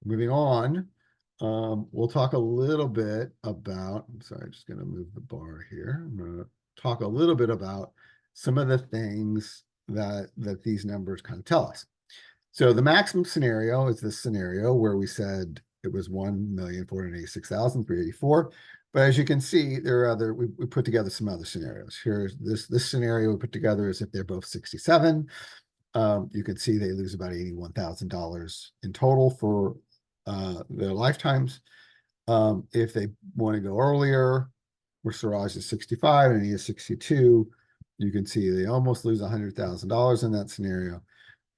moving on, we'll talk a little bit about, I'm sorry, I'm just going to move the bar here. I'm going to talk a little bit about some of the things that these numbers kind of tell us. So the maximum scenario is this scenario where we said it was 1,486,384. But as you can see, there are other, we put together some other scenarios. Here's this scenario we put together is if they're both 67. You can see they lose about $81,000 in total for their lifetimes. If they want to go earlier, where Suraj is 65 and he is 62, you can see they almost lose $100,000 in that scenario.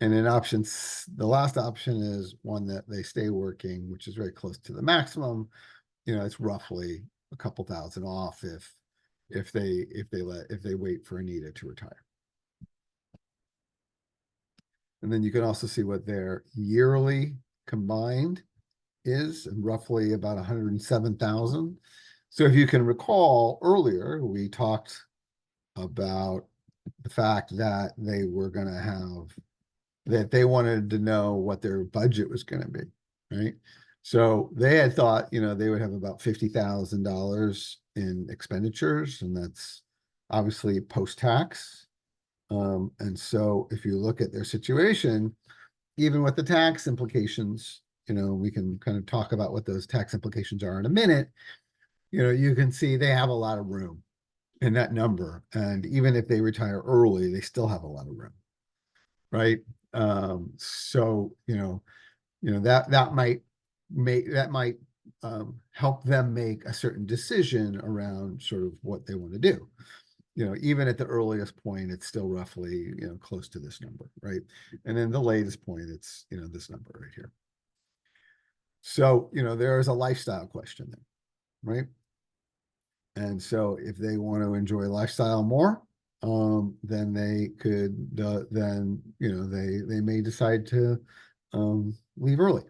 And then the last option is one that they stay working, which is very close to the maximum. It's roughly a couple thousand off if they wait for Anita to retire. And then you can also see what their yearly combined is, roughly about 107,000. So if you can recall earlier, we talked about the fact that they wanted to know what their budget was going to be, right? So they had thought, they would have about $50,000 in expenditures, and that's obviously post-tax. And so if you look at their situation, even with the tax implications, we can kind of talk about what those tax implications are in a minute. You can see they have a lot of room in that number. And even if they retire early, they still have a lot of room, right? So, that might help them make a certain decision around sort of what they want to do. Even at the earliest point, it's still roughly, close to this number, right? And then the latest point, it's, this number right here. So, there is a lifestyle question there, right? And so if they want to enjoy lifestyle more, then they could, they may decide to leave early.